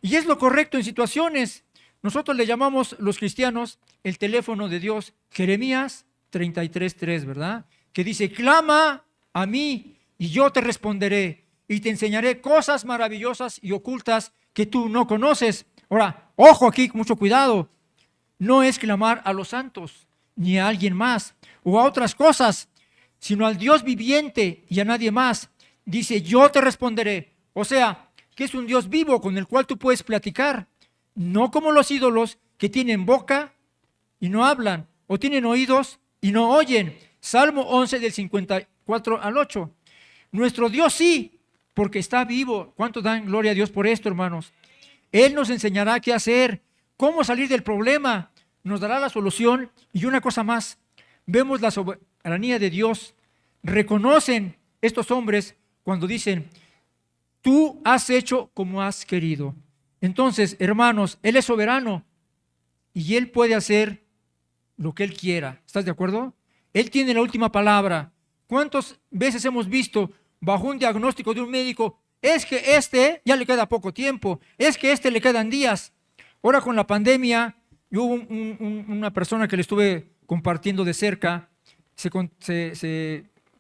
Y es lo correcto en situaciones. Nosotros le llamamos, los cristianos, el teléfono de Dios, Jeremías 33:3, ¿verdad? Que dice, clama a mí y yo te responderé y te enseñaré cosas maravillosas y ocultas que tú no conoces. Ahora, ojo aquí, mucho cuidado. No es clamar a los santos, ni a alguien más, o a otras cosas, sino al Dios viviente y a nadie más. Dice, yo te responderé. O sea, que es un Dios vivo con el cual tú puedes platicar. No como los ídolos que tienen boca y no hablan, o tienen oídos y no oyen. Salmo 11 del 54 al 8. Nuestro Dios sí, porque está vivo. ¿Cuánto dan gloria a Dios por esto, hermanos? Él nos enseñará qué hacer, cómo salir del problema, nos dará la solución. Y una cosa más, vemos la soberanía de Dios. Reconocen estos hombres cuando dicen, tú has hecho como has querido. Entonces, hermanos, Él es soberano y Él puede hacer lo que Él quiera. ¿Estás de acuerdo? Él tiene la última palabra. ¿Cuántas veces hemos visto bajo un diagnóstico de un médico, es que ya le queda poco tiempo, es que le quedan días? Ahora con la pandemia, yo hubo una persona que le estuve compartiendo de cerca, se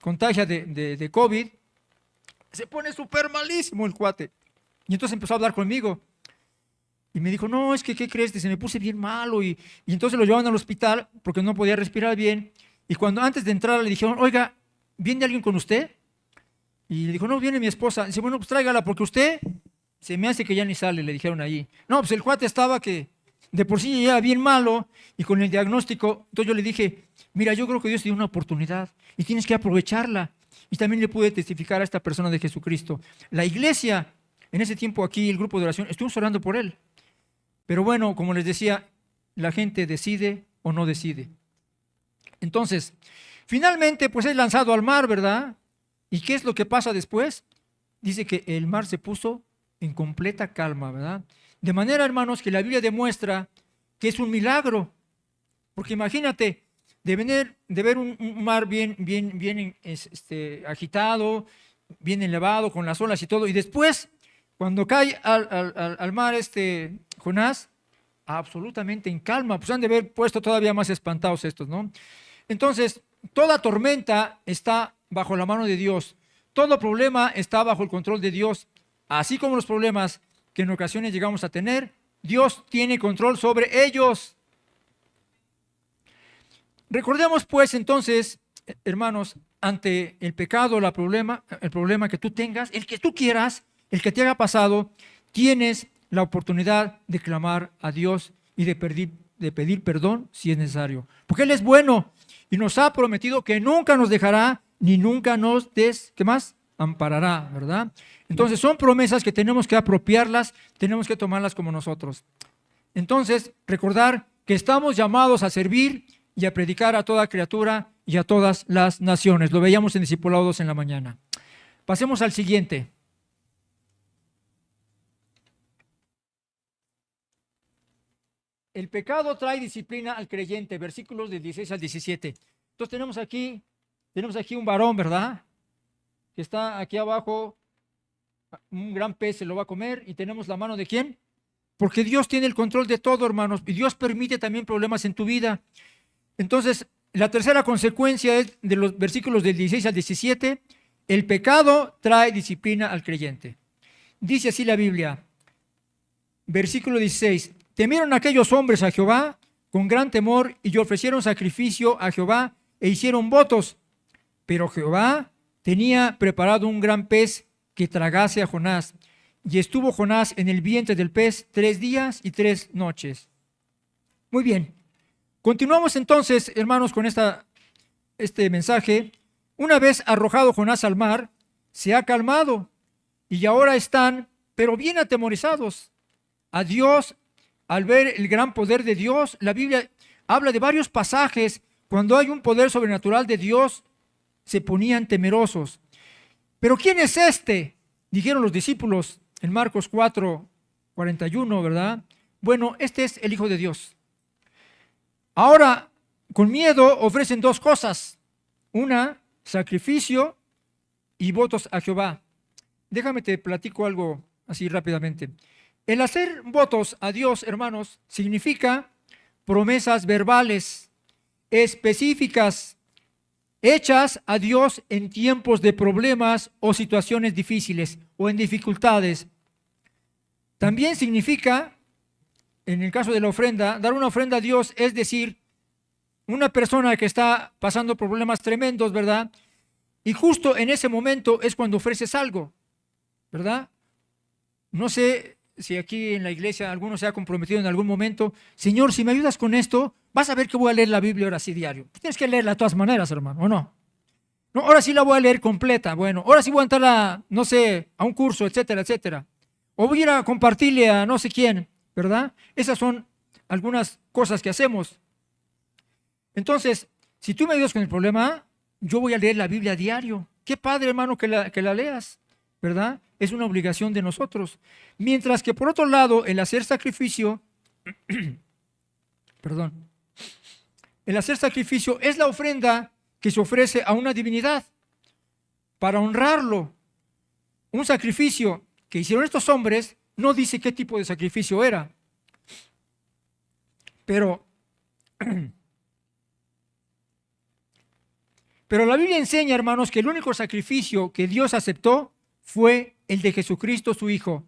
contagia de COVID, se pone súper malísimo el cuate. Y entonces empezó a hablar conmigo. Y me dijo, no, es que, ¿qué crees? Dice, me puse bien malo. Y entonces lo llevaron al hospital porque no podía respirar bien. Y cuando antes de entrar le dijeron, oiga, ¿viene alguien con usted? Y le dijo, no, viene mi esposa. Dice, bueno, pues tráigala porque usted se me hace que ya ni sale, le dijeron allí. No, pues el cuate estaba que de por sí ya bien malo y con el diagnóstico. Entonces yo le dije, mira, yo creo que Dios te dio una oportunidad y tienes que aprovecharla. Y también le pude testificar a esta persona de Jesucristo. La iglesia, en ese tiempo aquí, el grupo de oración, estuvimos orando por él. Pero bueno, como les decía, la gente decide o no decide. Entonces, finalmente, pues es lanzado al mar, ¿verdad? ¿Y qué es lo que pasa después? Dice que el mar se puso en completa calma, ¿verdad? De manera, hermanos, que la Biblia demuestra que es un milagro. Porque imagínate, de ver un mar bien agitado, bien elevado, con las olas y todo, y después, cuando cae al mar Jonás, absolutamente en calma, pues han de haber puesto todavía más espantados estos, ¿no? Entonces, toda tormenta está bajo la mano de Dios, todo problema está bajo el control de Dios, así como los problemas que en ocasiones llegamos a tener, Dios tiene control sobre ellos. Recordemos pues entonces, hermanos, ante el pecado, el problema que tú tengas, el que tú quieras, el que te haya pasado, tienes la oportunidad de clamar a Dios y de pedir perdón si es necesario. Porque Él es bueno y nos ha prometido que nunca nos dejará ni nunca nos ¿qué más? Amparará, ¿verdad? Entonces son promesas que tenemos que apropiarlas, tenemos que tomarlas como nosotros. Entonces, recordar que estamos llamados a servir y a predicar a toda criatura y a todas las naciones. Lo veíamos en Discipulado 2 en la mañana. Pasemos al siguiente. El pecado trae disciplina al creyente, versículos del 16 al 17. Entonces tenemos aquí un varón, ¿verdad? Que está aquí abajo, un gran pez se lo va a comer, y tenemos la mano de ¿quién? Porque Dios tiene el control de todo, hermanos, y Dios permite también problemas en tu vida. Entonces, la tercera consecuencia es de los versículos del 16 al 17, el pecado trae disciplina al creyente. Dice así la Biblia, versículo 16, temieron aquellos hombres a Jehová con gran temor y ofrecieron sacrificio a Jehová e hicieron votos, pero Jehová tenía preparado un gran pez que tragase a Jonás, y estuvo Jonás en el vientre del pez 3 días y 3 noches. Muy bien. Continuamos entonces, hermanos, con este mensaje. Una vez arrojado Jonás al mar, se ha calmado y ahora están, pero bien atemorizados. A Dios, al ver el gran poder de Dios, la Biblia habla de varios pasajes. Cuando hay un poder sobrenatural de Dios, se ponían temerosos. ¿Pero quién es este? Dijeron los discípulos en Marcos 4:41, ¿verdad? Bueno, este es el Hijo de Dios. Ahora, con miedo, ofrecen 2 cosas. Una, sacrificio y votos a Jehová. Déjame te platico algo así rápidamente. El hacer votos a Dios, hermanos, significa promesas verbales específicas hechas a Dios en tiempos de problemas o situaciones difíciles o en dificultades. También significa, en el caso de la ofrenda, dar una ofrenda a Dios, es decir, una persona que está pasando problemas tremendos, ¿verdad? Y justo en ese momento es cuando ofreces algo, ¿verdad? No sé si aquí en la iglesia alguno se ha comprometido en algún momento, Señor, si me ayudas con esto, vas a ver que voy a leer la Biblia ahora sí diario. Pues tienes que leerla de todas maneras, hermano, ¿o no? No, ahora sí la voy a leer completa. Bueno, ahora sí voy a entrar a, no sé, a un curso, etcétera, etcétera. O voy a ir a compartirle a no sé quién, ¿verdad? Esas son algunas cosas que hacemos. Entonces, si tú me ayudas con el problema, yo voy a leer la Biblia a diario. Qué padre, hermano, que la leas, ¿verdad? Es una obligación de nosotros. Mientras que por otro lado, el hacer sacrificio, perdón, el hacer sacrificio es la ofrenda que se ofrece a una divinidad para honrarlo. Un sacrificio que hicieron estos hombres no dice qué tipo de sacrificio era. Pero la Biblia enseña, hermanos, que el único sacrificio que Dios aceptó fue el de Jesucristo, su Hijo.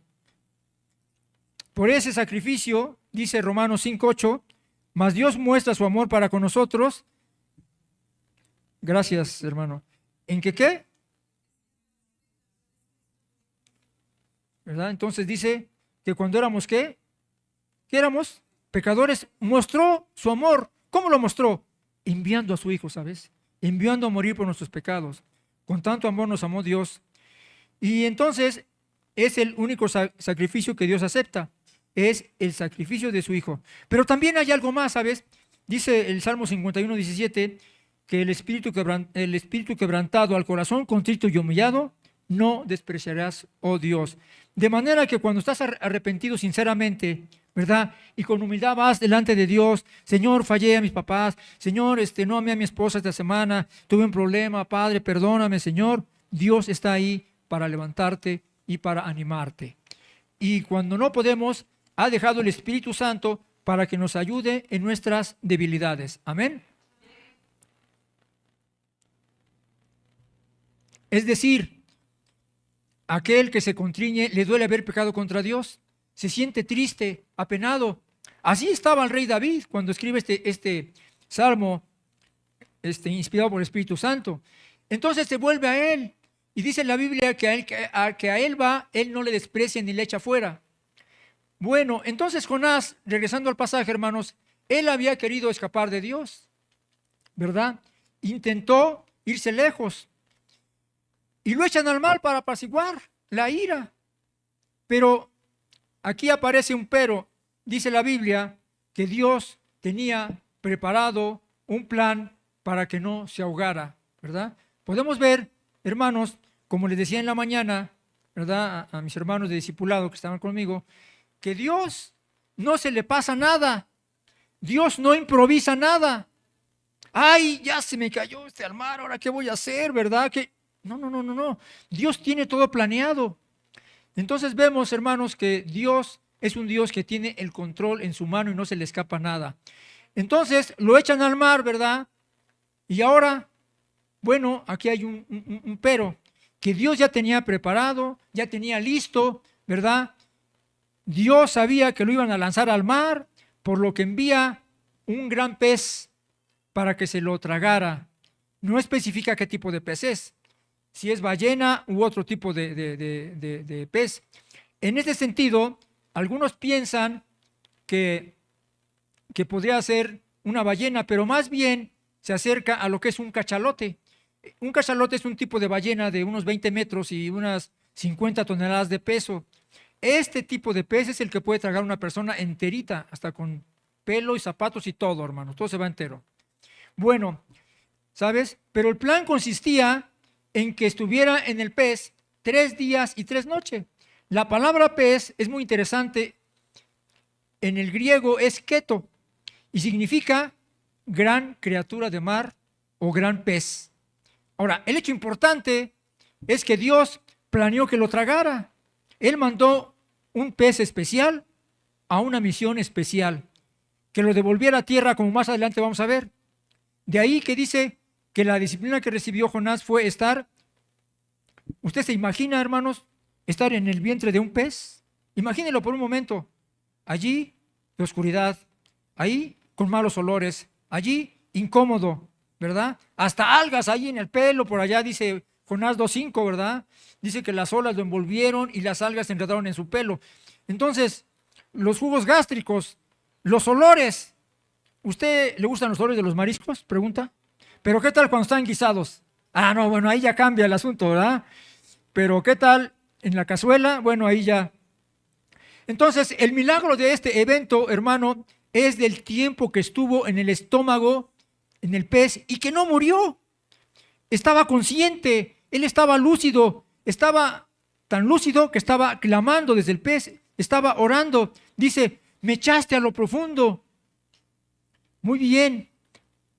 Por ese sacrificio, dice Romanos 5:8, mas Dios muestra su amor para con nosotros. Gracias, hermano. ¿En que qué? ¿Verdad? Entonces dice que cuando éramos ¿qué? ¿Qué éramos? Pecadores, mostró su amor. ¿Cómo lo mostró? Enviando a su Hijo, ¿sabes? Enviando a morir por nuestros pecados. Con tanto amor nos amó Dios. Y entonces es el único sacrificio que Dios acepta. Es el sacrificio de su Hijo. Pero también hay algo más, ¿sabes? Dice el Salmo 51:17 que el espíritu quebrantado al corazón contrito y humillado no despreciarás, oh Dios. De manera que cuando estás arrepentido sinceramente, ¿verdad? Y con humildad vas delante de Dios. Señor, fallé a mis papás. Señor, no amé a mi esposa esta semana. Tuve un problema, Padre, perdóname, Señor. Dios está ahí para levantarte y para animarte. Y cuando no podemos, ha dejado el Espíritu Santo para que nos ayude en nuestras debilidades. Amén. Es decir, aquel que se contriñe le duele haber pecado contra Dios, se siente triste, apenado. Así estaba el rey David cuando escribe este salmo inspirado por el Espíritu Santo. Entonces se vuelve a él y dice en la Biblia que a él va, él no le desprecia ni le echa fuera. Bueno, entonces Jonás, regresando al pasaje, hermanos, él había querido escapar de Dios, ¿verdad? Intentó irse lejos. Y lo echan al mar para apaciguar la ira. Pero aquí aparece un pero. Dice la Biblia que Dios tenía preparado un plan para que no se ahogara, ¿verdad? Podemos ver, hermanos, como les decía en la mañana, ¿verdad? A mis hermanos de discipulado que estaban conmigo, que Dios no se le pasa nada. Dios no improvisa nada. Ay, ya se me cayó al mar, ahora qué voy a hacer, ¿verdad? No. Dios tiene todo planeado. Entonces vemos, hermanos, que Dios es un Dios que tiene el control en su mano y no se le escapa nada. Entonces lo echan al mar, ¿verdad? Y ahora, bueno, aquí hay un pero, que Dios ya tenía preparado, ya tenía listo, ¿verdad? Dios sabía que lo iban a lanzar al mar, por lo que envía un gran pez para que se lo tragara. No especifica qué tipo de pez es, si es ballena u otro tipo de pez. En este sentido, algunos piensan que podría ser una ballena, pero más bien se acerca a lo que es un cachalote. Un cachalote es un tipo de ballena de unos 20 metros y unas 50 toneladas de peso. Este tipo de pez es el que puede tragar a una persona enterita, hasta con pelo y zapatos y todo, hermano, todo se va entero. Bueno, ¿sabes? Pero el plan consistía en que estuviera en el pez 3 días y 3 noches. La palabra pez es muy interesante. En el griego es keto y significa gran criatura de mar o gran pez. Ahora, el hecho importante es que Dios planeó que lo tragara. Él mandó un pez especial a una misión especial, que lo devolviera a tierra, como más adelante vamos a ver. De ahí que dice que la disciplina que recibió Jonás fue estar, ¿usted se imagina, hermanos, estar en el vientre de un pez? Imagínelo por un momento, allí de oscuridad, ahí con malos olores, allí incómodo, ¿verdad? Hasta algas ahí en el pelo, por allá dice Jonás 2:5, ¿verdad? Dice que las olas lo envolvieron y las algas se enredaron en su pelo. Entonces, los jugos gástricos, los olores. ¿Usted le gustan los olores de los mariscos? Pregunta. ¿Pero qué tal cuando están guisados? Ah, no, bueno, ahí ya cambia el asunto, ¿verdad? Pero ¿qué tal en la cazuela? Bueno, ahí ya. Entonces, el milagro de este evento, hermano, es del tiempo que estuvo en el estómago, en el pez, y que no murió. Estaba consciente, él estaba lúcido, estaba tan lúcido que estaba clamando desde el pez, estaba orando. Dice, me echaste a lo profundo. Muy bien.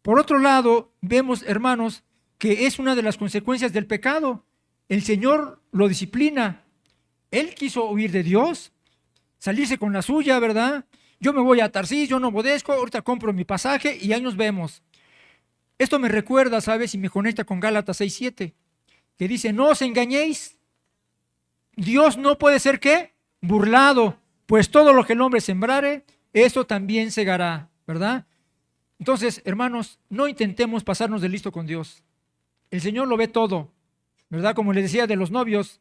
Por otro lado, vemos, hermanos, que es una de las consecuencias del pecado. El Señor lo disciplina. Él quiso huir de Dios, salirse con la suya, ¿verdad? Yo me voy a Tarsis, yo no obedezco, ahorita compro mi pasaje y ahí nos vemos. Esto me recuerda, ¿sabes? Y me conecta con Gálatas 6:7, que dice, no os engañéis, Dios no puede ser, ¿qué? Burlado, pues todo lo que el hombre sembrare, eso también segará, ¿verdad? Entonces, hermanos, no intentemos pasarnos de listo con Dios. El Señor lo ve todo, ¿verdad? Como les decía de los novios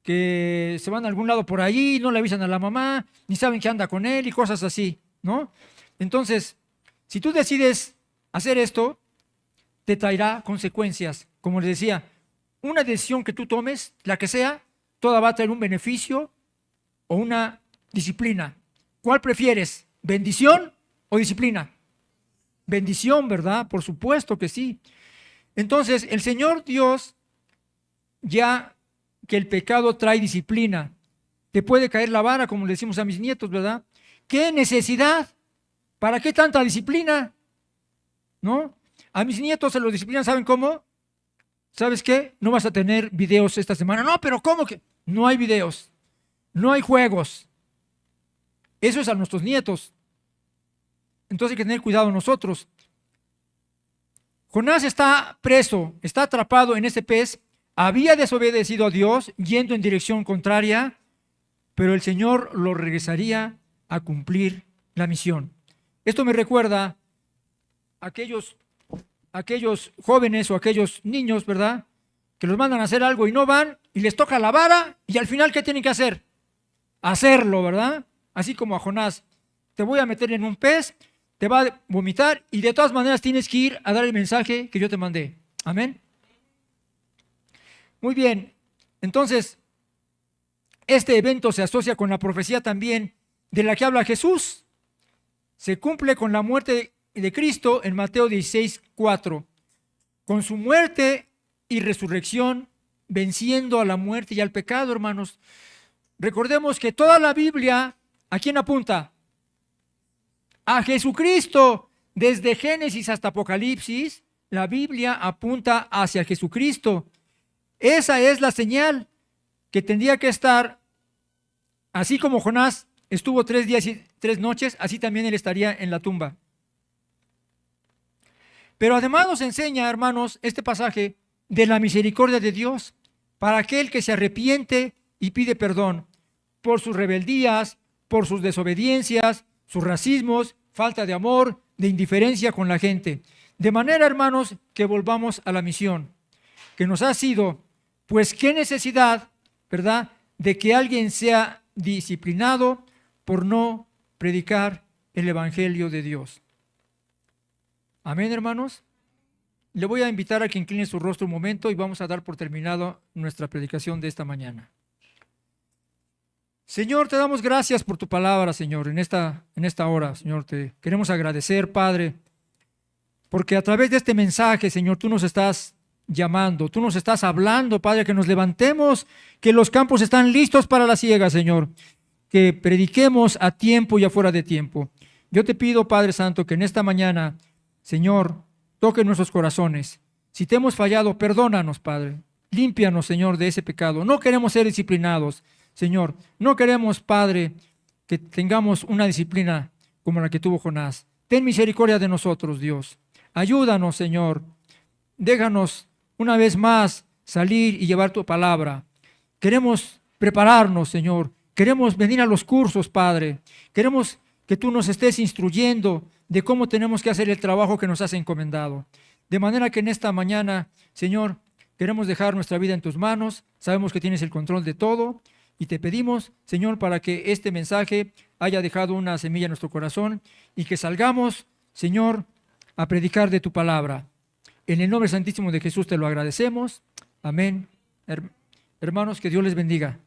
que se van a algún lado por ahí, no le avisan a la mamá, ni saben que anda con él y cosas así, ¿no? Entonces, si tú decides hacer esto, te traerá consecuencias. Como les decía, una decisión que tú tomes, la que sea, toda va a traer un beneficio o una disciplina. ¿Cuál prefieres? ¿Bendición o disciplina? Bendición, ¿verdad? Por supuesto que sí. Entonces, el Señor Dios, ya que el pecado trae disciplina, te puede caer la vara, como le decimos a mis nietos, ¿verdad? ¿Qué necesidad? ¿Para qué tanta disciplina? ¿No? A mis nietos se los disciplinan, ¿saben cómo? ¿Sabes qué? No vas a tener videos esta semana. No, pero ¿cómo que? No hay videos, no hay juegos. Eso es a nuestros nietos. Entonces hay que tener cuidado nosotros. Jonás está preso, está atrapado en ese pez, había desobedecido a Dios, yendo en dirección contraria, pero el Señor lo regresaría a cumplir la misión. Esto me recuerda a aquellos jóvenes o aquellos niños, ¿verdad? Que los mandan a hacer algo y no van, y les toca la vara, y al final, ¿qué tienen que hacer? Hacerlo, ¿verdad? Así como a Jonás, te voy a meter en un pez, te va a vomitar, y de todas maneras tienes que ir a dar el mensaje que yo te mandé. Amén. Muy bien, entonces, este evento se asocia con la profecía también de la que habla Jesús. Se cumple con la muerte de Cristo en Mateo 16:4. Con su muerte y resurrección, venciendo a la muerte y al pecado, hermanos. Recordemos que toda la Biblia, ¿a quién apunta? A Jesucristo. Desde Génesis hasta Apocalipsis, la Biblia apunta hacia Jesucristo. Esa es la señal que tendría que estar, así como Jonás estuvo 3 días y 3 noches, así también él estaría en la tumba. Pero además nos enseña, hermanos, este pasaje de la misericordia de Dios para aquel que se arrepiente y pide perdón por sus rebeldías, por sus desobediencias, sus racismos, falta de amor, de indiferencia con la gente. De manera, hermanos, que volvamos a la misión que nos ha sido, pues qué necesidad, ¿verdad?, de que alguien sea disciplinado por no predicar el Evangelio de Dios. Amén, hermanos. Le voy a invitar a que incline su rostro un momento y vamos a dar por terminado nuestra predicación de esta mañana. Señor, te damos gracias por tu palabra, Señor, en esta hora, Señor. Te queremos agradecer, Padre, porque a través de este mensaje, Señor, tú nos estás llamando, tú nos estás hablando, Padre, que nos levantemos, que los campos están listos para la siega, Señor, que prediquemos a tiempo y afuera de tiempo. Yo te pido, Padre Santo, que en esta mañana, Señor, toque nuestros corazones. Si te hemos fallado, perdónanos, Padre. Límpianos, Señor, de ese pecado. No queremos ser disciplinados, Señor. No queremos, Padre, que tengamos una disciplina como la que tuvo Jonás. Ten misericordia de nosotros, Dios. Ayúdanos, Señor. Déjanos una vez más salir y llevar tu palabra. Queremos prepararnos, Señor. Queremos venir a los cursos, Padre. Queremos que tú nos estés instruyendo de cómo tenemos que hacer el trabajo que nos has encomendado. De manera que en esta mañana, Señor, queremos dejar nuestra vida en tus manos. Sabemos que tienes el control de todo y te pedimos, Señor, para que este mensaje haya dejado una semilla en nuestro corazón y que salgamos, Señor, a predicar de tu palabra. En el nombre santísimo de Jesús te lo agradecemos. Amén. Hermanos, que Dios les bendiga.